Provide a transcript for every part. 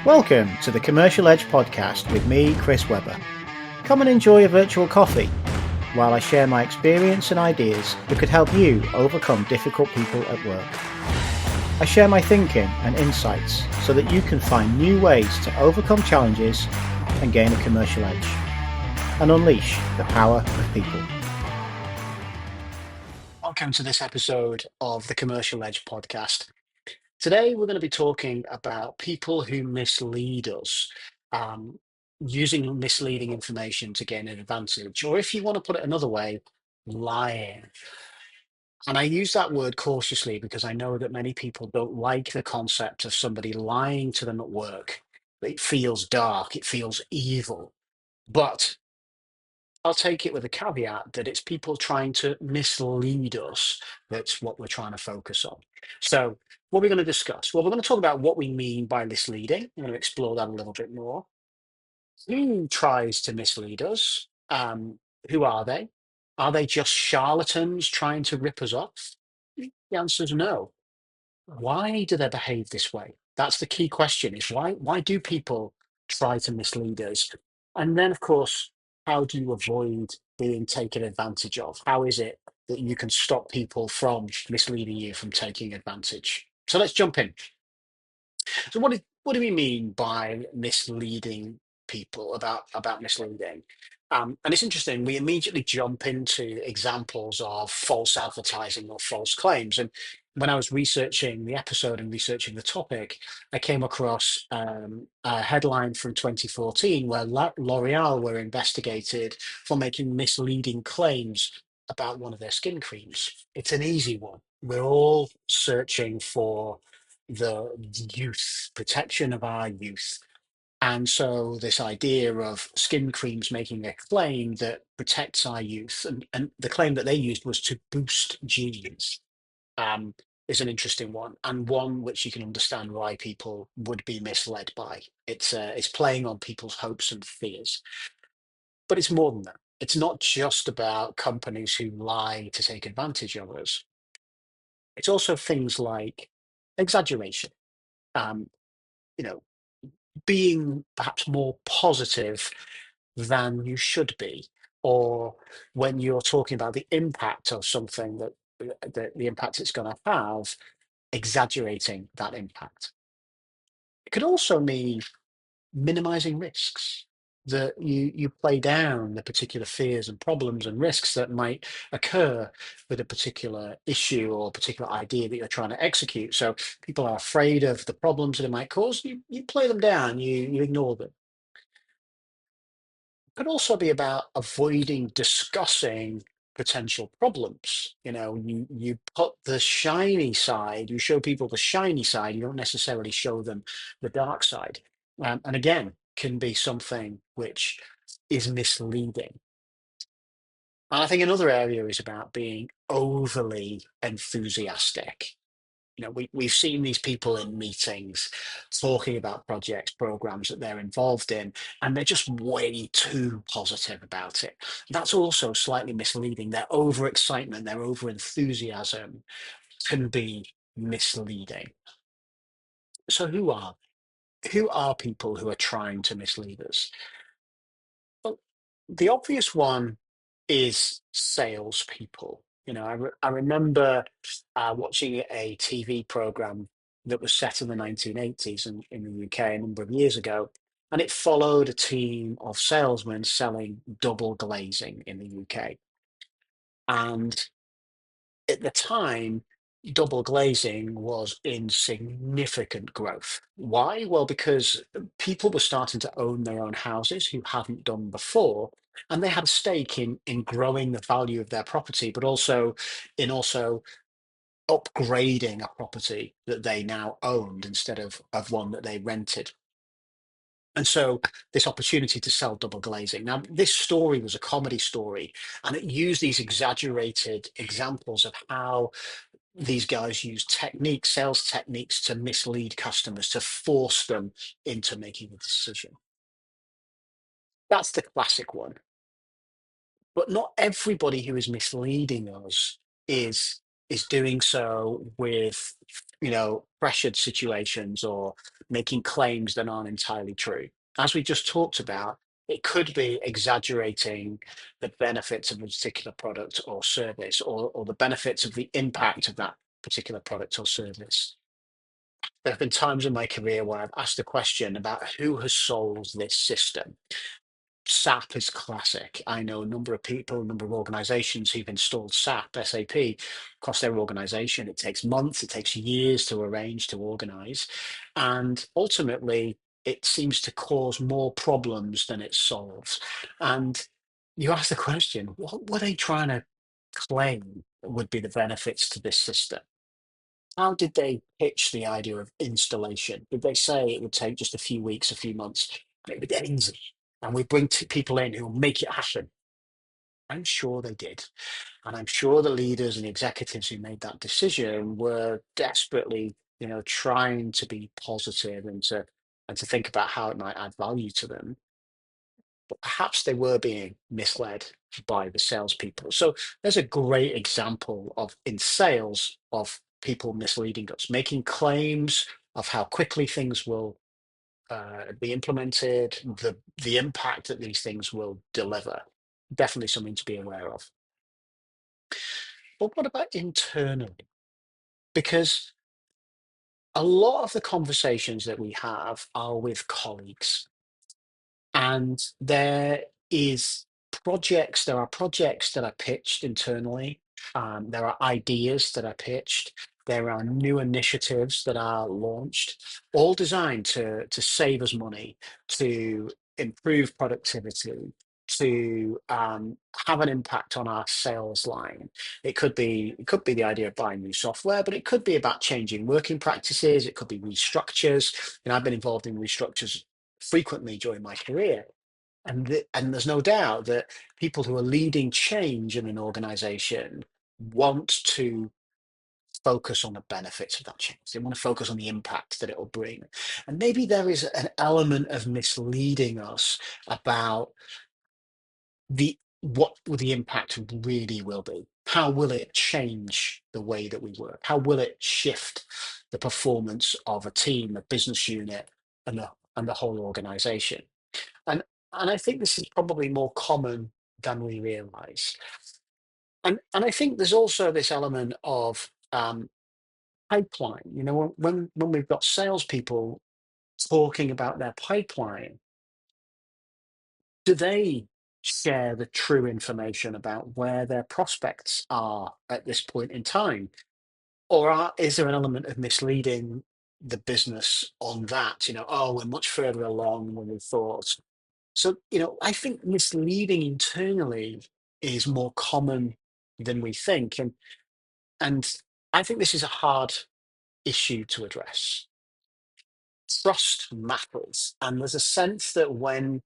Welcome to the Commercial Edge podcast with me, Chris Webber. Come and enjoy a virtual coffee while I share my experience and ideas that could help you overcome difficult people at work. I share my thinking and insights so that you can find new ways to overcome challenges and gain a commercial edge and unleash the power of people. Welcome to this episode of the Commercial Edge podcast. Today, we're going to be talking about people who mislead us, um, using misleading information to gain an advantage, or if you want to put it another way, lying. And I use that word cautiously because I know that many people don't like the concept of somebody lying to them at work. It feels dark, it feels evil. But I'll take it with a caveat that it's people trying to mislead us. That's what we're trying to focus on. So, what we're going to discuss? Well, we're going to talk about what we mean by misleading. I'm going to explore that a little bit more. Who tries to mislead us? Who are they? Are they just charlatans trying to rip us off? The answer is no. Why do they behave this way? That's the key question, is why do people try to mislead us? And then, of course, how do you avoid being taken advantage of? How is it that you can stop people from misleading you, from taking advantage? So let's jump in. So what do we mean by misleading people, about misleading? And it's interesting, we immediately jump into examples of false advertising or false claims. And when I was researching the episode and researching the topic, I came across a headline from 2014 where L'Oreal were investigated for making misleading claims about one of their skin creams. It's an easy one. We're all searching for the youth, protection of our youth. And so, this idea of skin creams making a claim that protects our youth, and the claim that they used was to boost genes, um, is an interesting one, and one which you can understand why people would be misled by. It's playing on people's hopes and fears, but it's more than that. It's not just about companies who lie to take advantage of us. It's also things like exaggeration. Um, you know, being perhaps more positive than you should be, or when you're talking about the impact of something that the impact it's going to have, exaggerating that impact. It could also mean minimizing risks. That you play down the particular fears and problems and risks that might occur with a particular issue or particular idea that you're trying to execute. So people are afraid of the problems that it might cause. You play them down, you ignore them. Could also be about avoiding discussing potential problems. You put the shiny side, you show people the shiny side, you don't necessarily show them the dark side. And again, can be something which is misleading. And I think another area is about being overly enthusiastic. We've seen these people in meetings talking about projects, programs that they're involved in, and they're just way too positive about it. That's also slightly misleading. Their overexcitement, their overenthusiasm can be misleading. So who are people who are trying to mislead us? Well, the obvious one is salespeople. I remember watching a TV program that was set in the 1980s in the UK a number of years ago, and it followed a team of salesmen selling double glazing in the UK. And at the time, double glazing was in significant growth. Why? Well, because people were starting to own their own houses who hadn't done before, and they had a stake in growing the value of their property, but also upgrading a property that they now owned instead of one that they rented. And so this opportunity to sell double glazing. Now, this story was a comedy story, and it used these exaggerated examples of how these guys use techniques, sales techniques, to mislead customers, to force them into making a decision. That's the classic one. But not everybody who is misleading us is is doing so with pressured situations or making claims that aren't entirely true. As we just talked about, it could be exaggerating the benefits of a particular product or service, or the benefits of the impact of that particular product or service. There have been times in my career where I've asked a question about who has solved this system. SAP is classic. I know a number of people, a number of organizations who've installed SAP across their organization. It takes months, it takes years to arrange, to organize. And ultimately, it seems to cause more problems than it solves. And you ask the question, what were they trying to claim would be the benefits to this system? How did they pitch the idea of installation? Did they say it would take just a few weeks, a few months, and it would be easy? And we bring people in who will make it happen. I'm sure they did. And I'm sure the leaders and the executives who made that decision were desperately, trying to be positive and to think about how it might add value to them. But perhaps they were being misled by the salespeople. So there's a great example of in sales of people misleading us, making claims of how quickly things will be implemented, the impact that these things will deliver. Definitely something to be aware of. But what about internally? Because a lot of the conversations that we have are with colleagues, and there are projects that are pitched internally. There are ideas that are pitched. There are new initiatives that are launched, all designed to save us money, to improve productivity, to have an impact on our sales line. It could be the idea of buying new software, but it could be about changing working practices. It could be restructures. I've been involved in restructures frequently during my career. And there's no doubt that people who are leading change in an organization want to focus on the benefits of that change. They want to focus on the impact that it will bring. And maybe there is an element of misleading us about what the impact really will be. How will it change the way that we work? How will it shift the performance of a team, a business unit, and the whole organization? And and I think this is probably more common than we realize. And I think there's also this element of pipeline. When we've got salespeople talking about their pipeline, do they share the true information about where their prospects are at this point in time? Or is there an element of misleading the business on that? Oh, we're much further along than we thought. So, I think misleading internally is more common than we think. And I think this is a hard issue to address. Trust matters. And there's a sense that when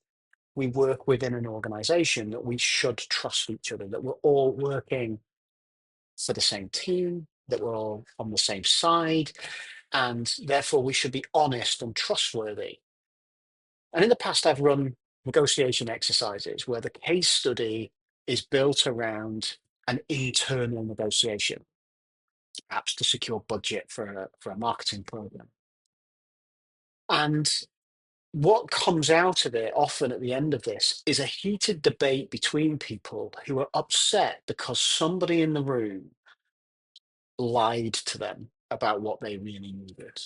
we work within an organization, that we should trust each other, that we're all working for the same team, that we're all on the same side, and therefore we should be honest and trustworthy. And in the past, I've run negotiation exercises where the case study is built around an internal negotiation, perhaps to secure budget for a marketing program. And what comes out of it often at the end of this is a heated debate between people who are upset because somebody in the room lied to them about what they really needed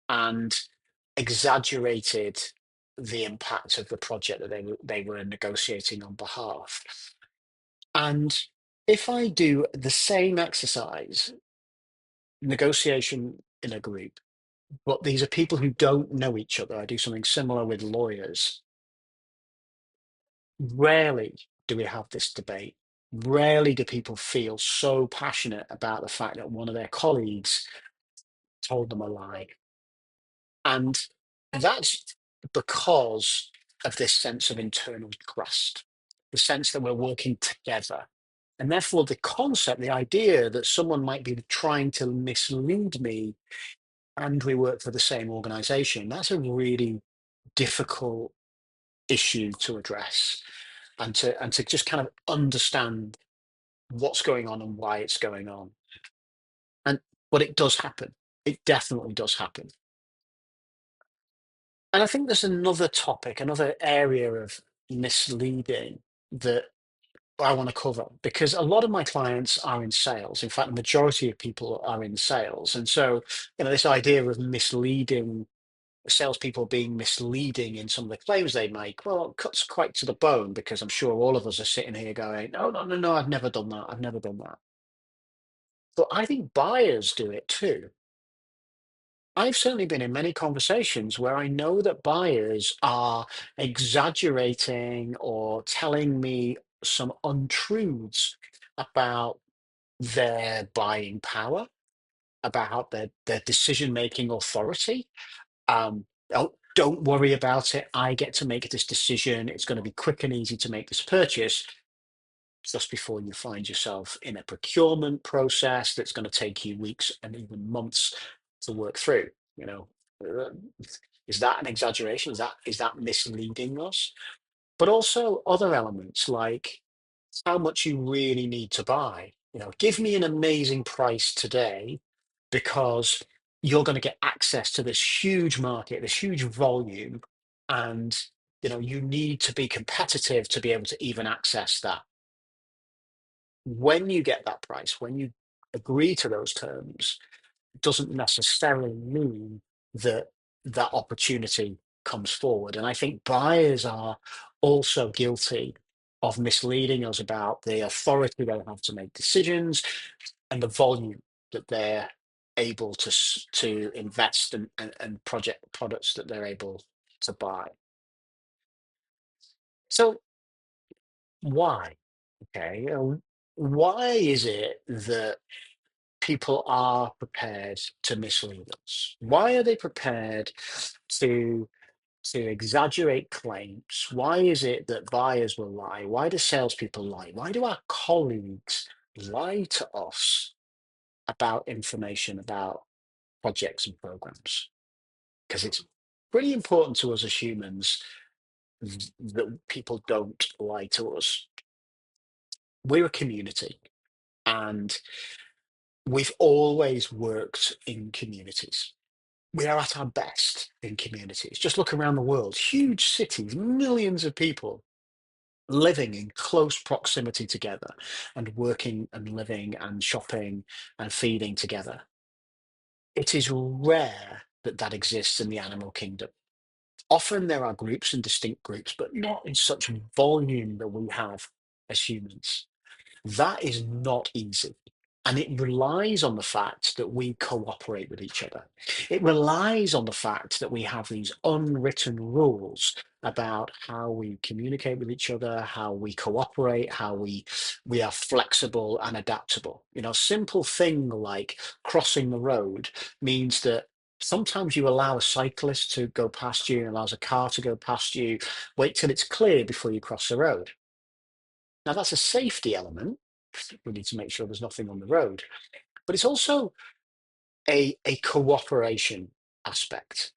and exaggerated the impact of the project that they were negotiating on behalf. And if I do the same exercise, negotiation in a group, but these are people who don't know each other, I do something similar with lawyers. Rarely do we have this debate. Rarely do people feel so passionate about the fact that one of their colleagues told them a lie. And that's because of this sense of internal trust, the sense that we're working together. And therefore, the concept, the idea that someone might be trying to mislead me and we work for the same organization, that's a really difficult issue to address and to just kind of understand what's going on and why it's going on. And but it does happen. It definitely does happen. And I think there's another topic, another area of misleading that I want to cover because a lot of my clients are in sales. In fact, the majority of people are in sales. And so, this idea of misleading salespeople being misleading in some of the claims they make, well, it cuts quite to the bone because I'm sure all of us are sitting here going, no, no, no, no, I've never done that. I've never done that. But I think buyers do it too. I've certainly been in many conversations where I know that buyers are exaggerating or telling me some untruths about their buying power, about their decision-making authority. Oh, don't worry about it. I get to make this decision. It's going to be quick and easy to make this purchase just before you find yourself in a procurement process that's going to take you weeks and even months to work through. You know, Uh, is that an exaggeration? Is that misleading us? But also other elements like how much you really need to buy. Give me an amazing price today because you're going to get access to this huge market, this huge volume, and you need to be competitive to be able to even access that. When you get that price, when you agree to those terms, it doesn't necessarily mean that that opportunity comes forward. And I think buyers are also guilty of misleading us about the authority they have to make decisions and the volume that they're able to invest and project products that they're able to buy. So why? Okay, why is it that people are prepared to mislead us? Why are they prepared to to exaggerate claims? Why is it that buyers will lie? Why do salespeople lie? Why do our colleagues lie to us about information about projects and programs? Because it's pretty important to us as humans that people don't lie to us. We're a community and we've always worked in communities. We are at our best in communities. Just look around the world, huge cities, millions of people living in close proximity together and working and living and shopping and feeding together. It is rare that that exists in the animal kingdom. Often there are groups and distinct groups, but not in such volume that we have as humans. That is not easy. And it relies on the fact that we cooperate with each other. It relies on the fact that we have these unwritten rules about how we communicate with each other, how we cooperate, how we are flexible and adaptable. Simple thing like crossing the road means that sometimes you allow a cyclist to go past you and allows a car to go past you. Wait till it's clear before you cross the road. Now that's a safety element. We need to make sure there's nothing on the road, but it's also a cooperation aspect.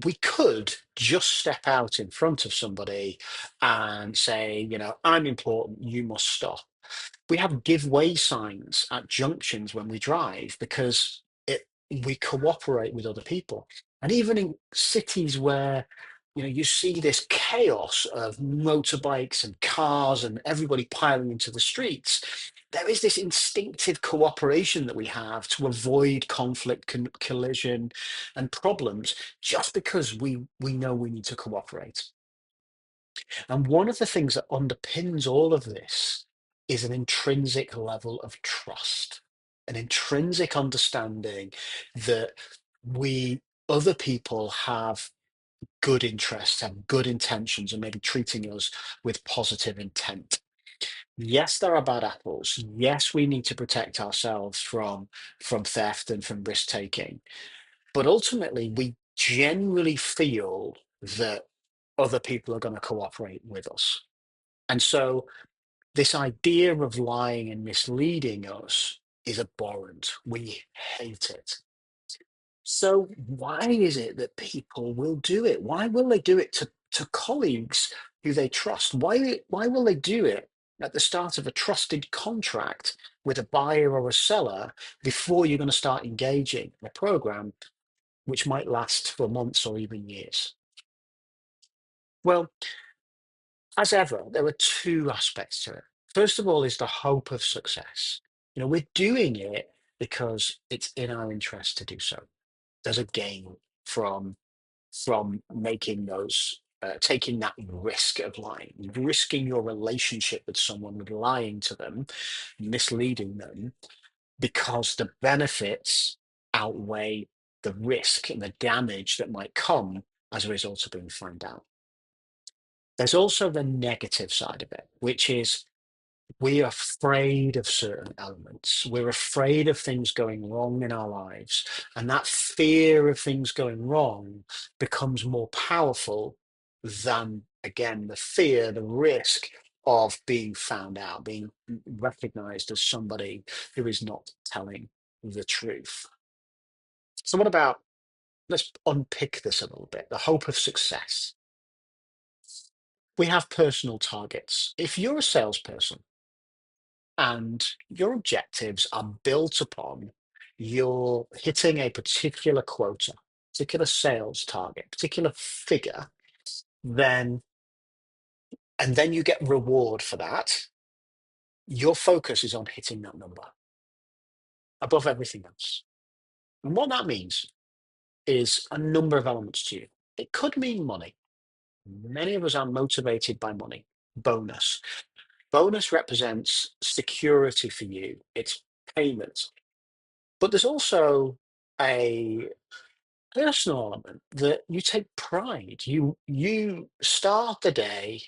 We could just step out in front of somebody and say, I'm important, you must stop. We have give way signs at junctions when we drive because we cooperate with other people. And even in cities where you see this chaos of motorbikes and cars and everybody piling into the streets, there is this instinctive cooperation that we have to avoid conflict, collision, and problems just because we know we need to cooperate. And one of the things that underpins all of this is an intrinsic level of trust, an intrinsic understanding that we, other people, have good interests, have good intentions, and maybe treating us with positive intent. Yes, there are bad apples. Yes, we need to protect ourselves from theft and from risk taking. But ultimately, we genuinely feel that other people are going to cooperate with us. And so this idea of lying and misleading us is abhorrent. We hate it. So why is it that people will do it? Why will they do it to colleagues who they trust? Why will they do it at the start of a trusted contract with a buyer or a seller before you're going to start engaging in a program which might last for months or even years? Well, as ever, there are two aspects to it. First of all, is the hope of success. We're doing it because it's in our interest to do so. There's a gain from making those taking that risk of lying, risking your relationship with someone, with lying to them, misleading them, because the benefits outweigh the risk and the damage that might come as a result of being found out. There's also the negative side of it, which is we're afraid of certain elements. We're afraid of things going wrong in our lives. And that fear of things going wrong becomes more powerful than, again, the fear, the risk of being found out, being recognized as somebody who is not telling the truth. So, what about, let's unpick this a little bit, the hope of success. We have personal targets. If you're a salesperson, and your objectives are built upon your hitting a particular quota, particular sales target, particular figure, then and then you get reward for that. Your focus is on hitting that number above everything else. And what that means is a number of elements to you. It could mean money. Many of us are motivated by money. Bonus. Bonus represents security for you. It's payment. But there's also a personal element that you take pride. You start the day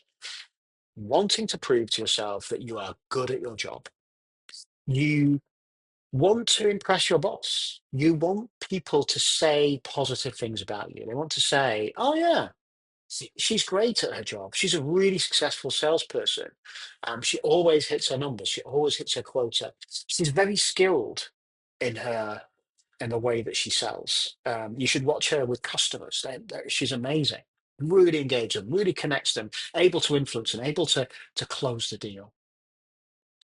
wanting to prove to yourself that you are good at your job. You want to impress your boss. You want people to say positive things about you. They want to say, "Oh yeah, she's great at her job. She's a really successful salesperson. She always hits her numbers. She always hits her quota. She's very skilled in her and the way that she sells. You should watch her with customers. She's amazing. Really engage them, really connects them, able to influence and able to close the deal.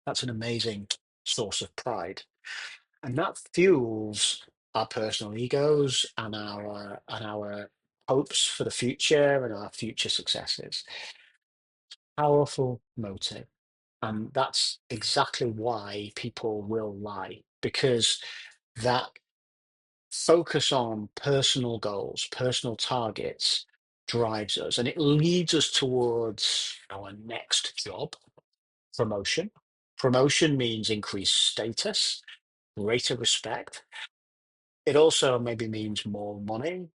That's an amazing source of pride, and that fuels our personal egos and our hopes for the future and our future successes. Powerful motive, and that's exactly why people will lie, because that focus on personal goals, personal targets drives us, and it leads us towards our next job, promotion. Promotion means increased status, greater respect. It also maybe means more money,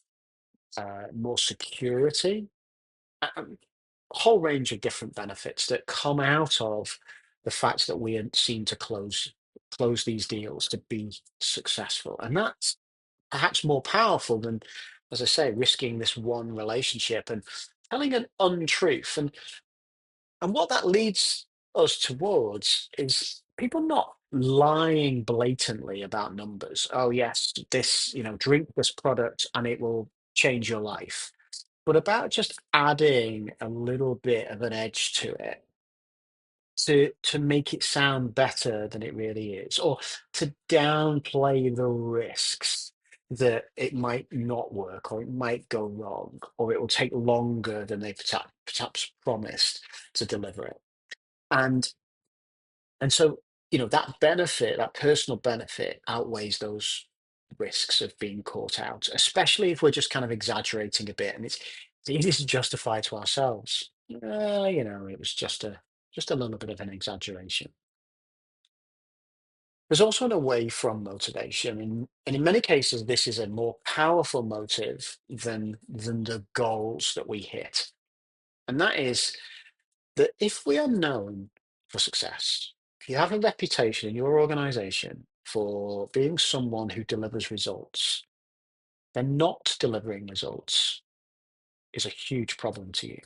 more security, a whole range of different benefits that come out of the fact that we seem to close these deals to be successful. And that's perhaps more powerful than, as I say, risking this one relationship and telling an untruth. And what that leads us towards is people not lying blatantly about numbers. Oh yes, this, drink this product and it will change your life. But about just adding a little bit of an edge to it to make it sound better than it really is, or to downplay the risks that it might not work, or it might go wrong, or it will take longer than they perhaps promised to deliver it. And and so, that benefit, that personal benefit outweighs those risks of being caught out, especially if we're just kind of exaggerating a bit and it's easy to justify to ourselves. It was just a little bit of an exaggeration. There's also an away from motivation, and in many cases, this is a more powerful motive than the goals that we hit. And that is that if we are known for success, if you have a reputation in your organization for being someone who delivers results, then not delivering results is a huge problem to you.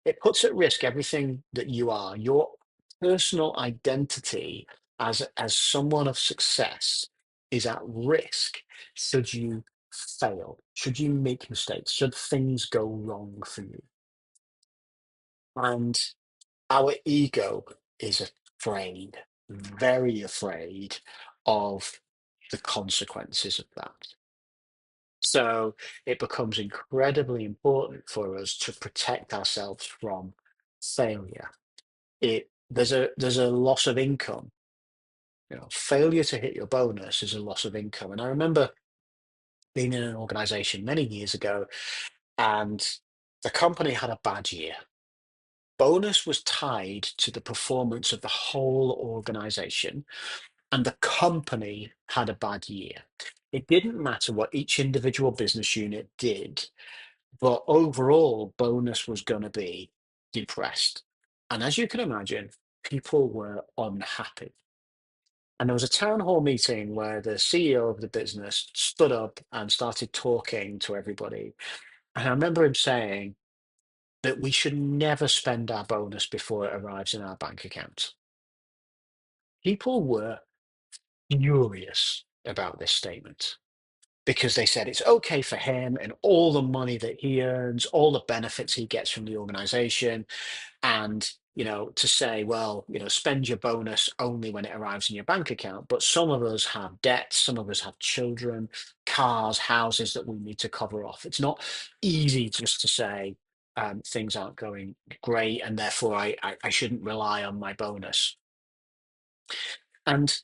It puts at risk everything that you are, your personal identity as someone of success is at risk should you fail, should you make mistakes, should things go wrong for you. And Our ego is afraid, very afraid of the consequences of that. So it becomes incredibly important for us to protect ourselves from failure. There's a loss of income. Failure to hit your bonus is a loss of income. And I remember being in an organization many years ago, and the company had a bad year. Bonus was tied to the performance of the whole organization, and the company had a bad year. It didn't matter what each individual business unit did, but overall, bonus was going to be depressed. And as you can imagine, people were unhappy. And there was a town hall meeting where the CEO of the business stood up and started talking to everybody. And I remember him saying that we should never spend our bonus before it arrives in our bank account. People were furious about this statement because they said it's okay for him and all the money that he earns, all the benefits he gets from the organization, and to say, well, spend your bonus only when it arrives in your bank account. But some of us have debts, some of us have children, cars, houses that we need to cover off. It's not easy just to say things aren't going great and therefore I shouldn't rely on my bonus. And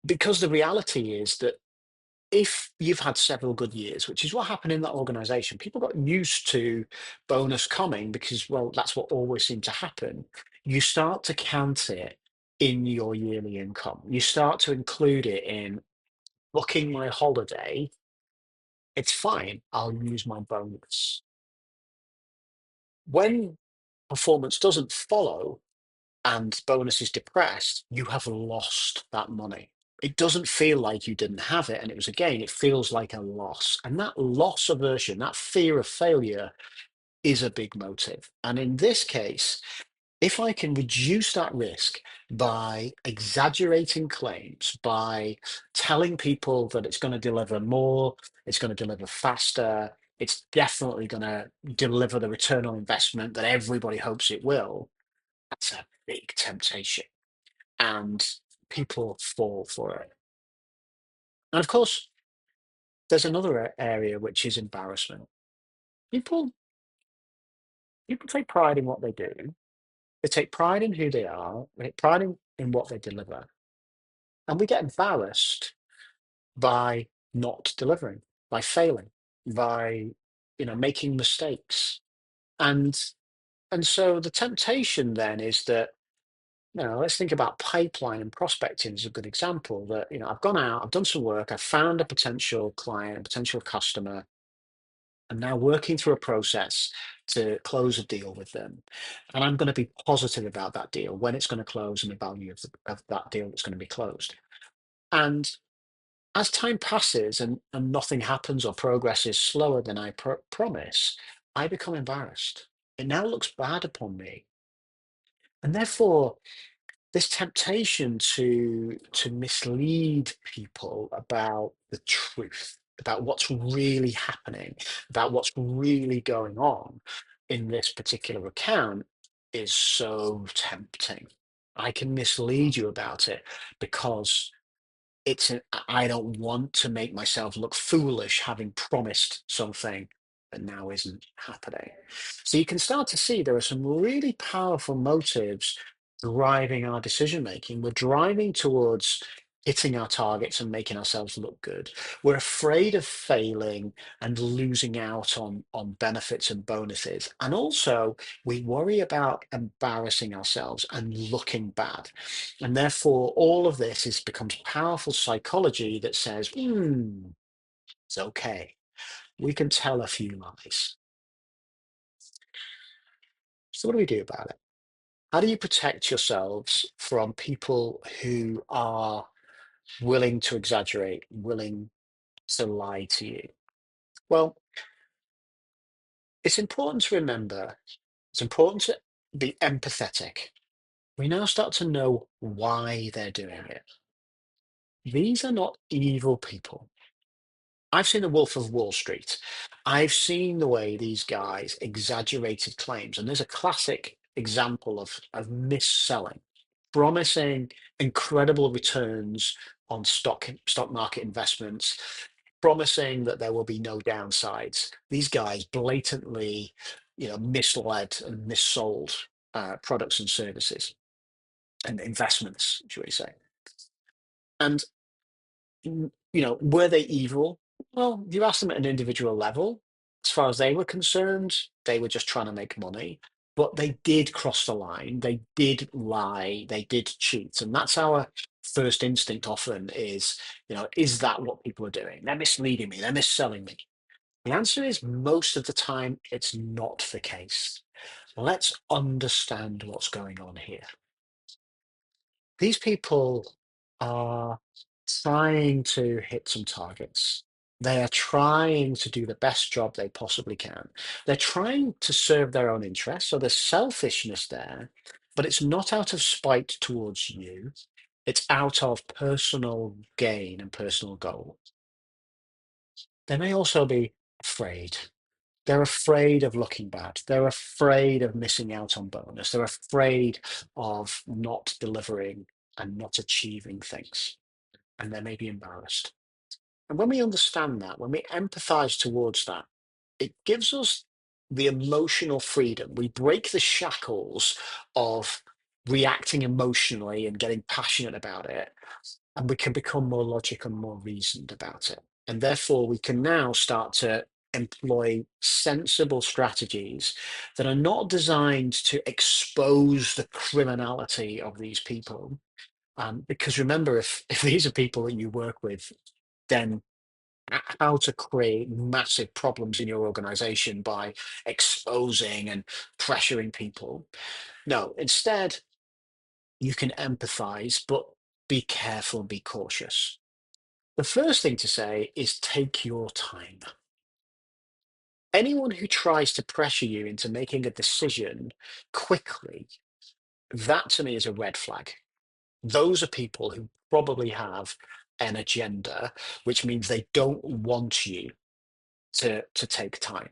because the reality is that if you've had several good years, which is what happened in that organization, people got used to bonus coming because, well, that's what always seemed to happen. You start to count it in your yearly income. You start to include it in booking my holiday. It's fine. I'll use my bonus. When performance doesn't follow, and bonus is depressed, you have lost that money. It doesn't feel like you didn't have it. And it was again, it feels like a loss. And that loss aversion, that fear of failure is a big motive. And in this case, if I can reduce that risk by exaggerating claims, by telling people that it's going to deliver more, it's going to deliver faster, it's definitely going to deliver the return on investment that everybody hopes it will, that's a big temptation, and people fall for it. And of course, there's another area which is embarrassment. People people take pride in what they do. They take pride in who they are. They take pride in what they deliver, and we get embarrassed by not delivering, by failing, by making mistakes, and so the temptation then is that. Let's think about pipeline and prospecting as a good example that, I've gone out, I've done some work, I've found a potential client, a potential customer. I'm now working through a process to close a deal with them. And I'm going to be positive about that deal, when it's going to close and the value of that deal that's going to be closed. And as time passes and nothing happens or progress is slower than I promise, I become embarrassed. It now looks bad upon me. And therefore, this temptation to mislead people about the truth, about what's really happening, about what's really going on in this particular account is so tempting. I can mislead you about it because I don't want to make myself look foolish having promised something that now isn't happening. So you can start to see there are some really powerful motives driving our decision making. We're driving towards hitting our targets and making ourselves look good. We're afraid of failing and losing out on benefits and bonuses. And also, we worry about embarrassing ourselves and looking bad. And therefore, all of this becomes powerful psychology that says, it's okay. We can tell a few lies. So, what do we do about it? How do you protect yourselves from people who are willing to exaggerate, willing to lie to you? Well, it's important to remember, it's important to be empathetic. We now start to know why they're doing it. These are not evil people. I've seen The Wolf of Wall Street. I've seen the way these guys exaggerated claims. And there's a classic example of mis-selling, promising incredible returns on stock market investments, promising that there will be no downsides. These guys blatantly, misled and missold products and services and investments, should we say? And were they evil? Well, you ask them at an individual level. As far as they were concerned, they were just trying to make money. But they did cross the line. They did lie. They did cheat. And that's our first instinct often is that what people are doing? They're misleading me. They're misselling me. The answer is most of the time, it's not the case. Let's understand what's going on here. These people are trying to hit some targets. They are trying to do the best job they possibly can. They're trying to serve their own interests. So there's selfishness there, but it's not out of spite towards you. It's out of personal gain and personal goal. They may also be afraid. They're afraid of looking bad. They're afraid of missing out on bonus. They're afraid of not delivering and not achieving things. And they may be embarrassed. And when we understand that, when we empathize towards that, it gives us the emotional freedom. We break the shackles of reacting emotionally and getting passionate about it, and we can become more logical and more reasoned about it. And therefore, we can now start to employ sensible strategies that are not designed to expose the criminality of these people. Because remember, if these are people that you work with, then how to create massive problems in your organization by exposing and pressuring people. No, instead, you can empathize, but be careful and be cautious. The first thing to say is take your time. Anyone who tries to pressure you into making a decision quickly, that to me is a red flag. Those are people who probably have an agenda, which means they don't want you to take time.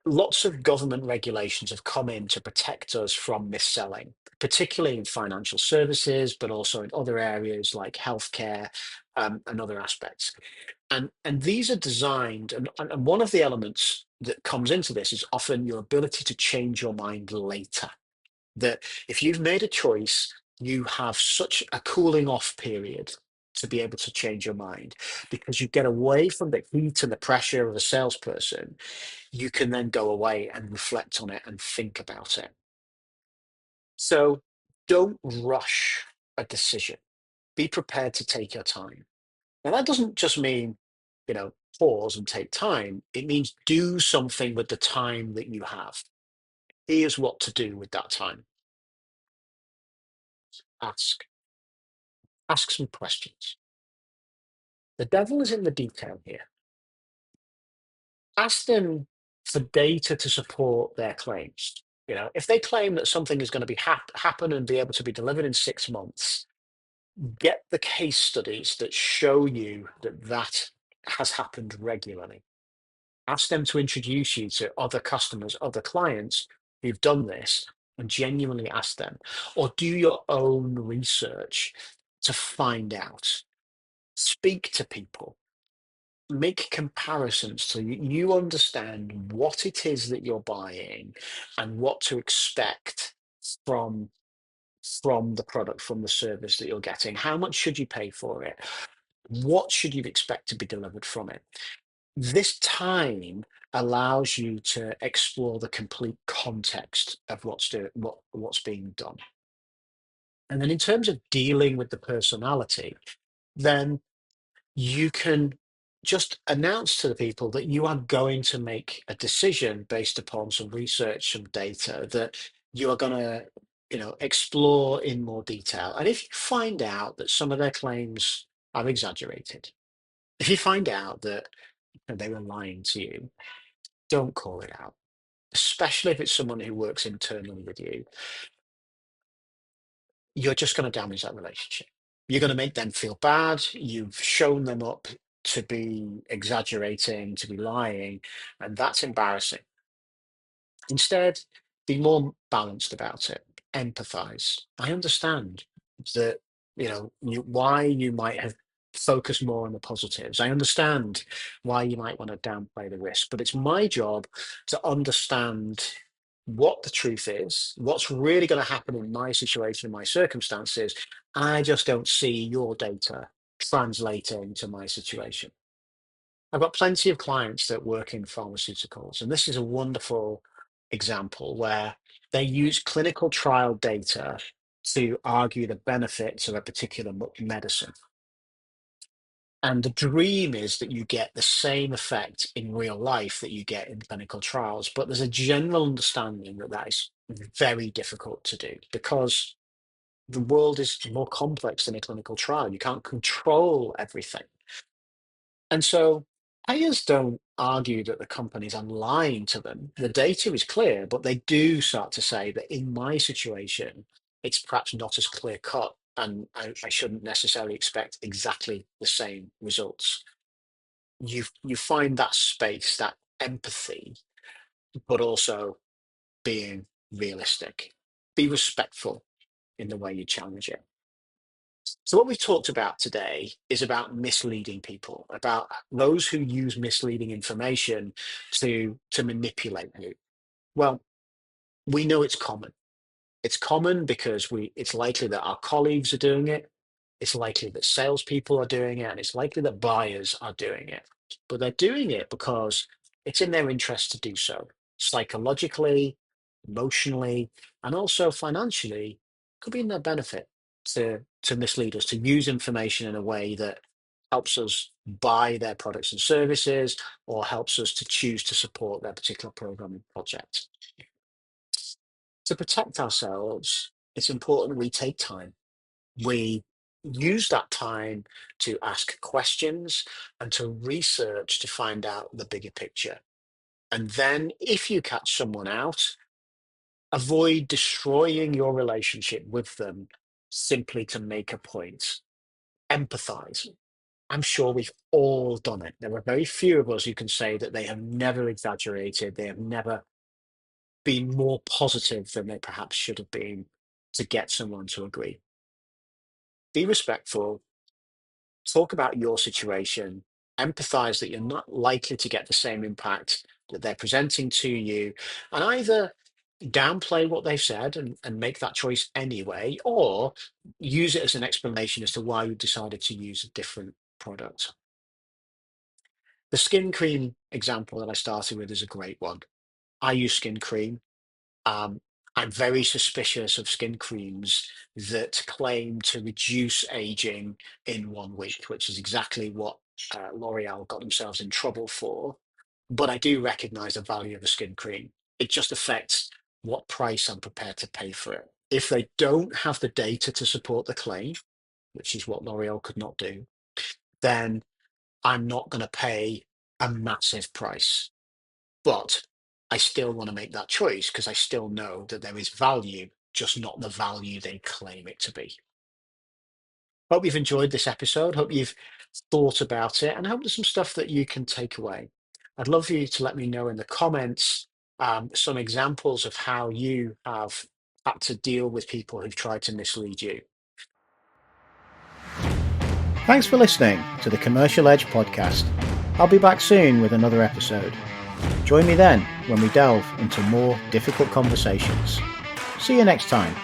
Lots of government regulations have come in to protect us from mis-selling, particularly in financial services, but also in other areas like healthcare, and other aspects. And these are designed, and one of the elements that comes into this is often your ability to change your mind later. That if you've made a choice, you have such a cooling off period to be able to change your mind because you get away from the heat and the pressure of a salesperson. You can then go away and reflect on it and think about it. So don't rush a decision. Be prepared to take your time. Now, that doesn't just mean, pause and take time. It means do something with the time that you have. Here's what to do with that time. Ask. Ask some questions. The devil is in the detail here. Ask them for data to support their claims. If they claim that something is going to be happen and be able to be delivered in 6 months, get the case studies that show you that that has happened regularly. Ask them to introduce you to other customers, other clients who've done this, and genuinely ask them, or do your own research to find out. Speak to people, make comparisons so you understand what it is that you're buying and what to expect from the product, from the service that you're getting. How much should you pay for it? What should you expect to be delivered from it? This time allows you to explore the complete context of what's being done. And then in terms of dealing with the personality, then you can just announce to the people that you are going to make a decision based upon some research, some data that you are going to, explore in more detail. And if you find out that some of their claims are exaggerated, if you find out that they were lying to you, don't call it out, especially if it's someone who works internally with you. You're just going to damage that relationship. You're going to make them feel bad. You've shown them up to be exaggerating, to be lying, and that's embarrassing. Instead, Be more balanced about it. Empathize. I understand that, why you might have focused more on the positives. I understand why you might want to downplay the risk, but it's my job to understand what the truth is, what's really going to happen in my situation, my circumstances. I just don't see your data translating to my situation. I've got plenty of clients that work in pharmaceuticals, and this is a wonderful example where they use clinical trial data to argue the benefits of a particular medicine. And the dream is that you get the same effect in real life that you get in clinical trials, but there's a general understanding that that is very difficult to do because the world is more complex than a clinical trial. You can't control everything. And so payers don't argue that the companies are lying to them. The data is clear, but they do start to say that in my situation, it's perhaps not as clear cut, and I shouldn't necessarily expect exactly the same results. You find that space, that empathy, but also being realistic. Be respectful in the way you challenge it. So what we've talked about today is about misleading people, about those who use misleading information to manipulate you. Well, we know it's common. It's common because it's likely that our colleagues are doing it. It's likely that salespeople are doing it, and it's likely that buyers are doing it. But they're doing it because it's in their interest to do so. Psychologically, emotionally, and also financially, could be in their benefit to mislead us, to use information in a way that helps us buy their products and services or helps us to choose to support their particular program and project. To protect ourselves, it's important we take time. We use that time to ask questions and to research to find out the bigger picture. And then, if you catch someone out, avoid destroying your relationship with them simply to make a point. Empathize. I'm sure we've all done it. There are very few of us who can say that they have never exaggerated, they have never been more positive than they perhaps should have been to get someone to agree. Be respectful, talk about your situation, empathize that you're not likely to get the same impact that they're presenting to you, and either downplay what they've said and make that choice anyway, or use it as an explanation as to why you decided to use a different product. The skin cream example that I started with is a great one. I use skin cream. Um, I'm very suspicious of skin creams that claim to reduce aging in 1 week, which is exactly what L'Oreal got themselves in trouble for. But I do recognize the value of a skin cream. It just affects what price I'm prepared to pay for it. If they don't have the data to support the claim, which is what L'Oreal could not do, then I'm not going to pay a massive price. But I still want to make that choice because I still know that there is value, just not the value they claim it to be. Hope you've enjoyed this episode. Hope you've thought about it and hope there's some stuff that you can take away. I'd love for you to let me know in the comments some examples of how you have had to deal with people who've tried to mislead you. Thanks for listening to the Commercial Edge podcast. I'll be back soon with another episode. Join me then when we delve into more difficult conversations. See you next time.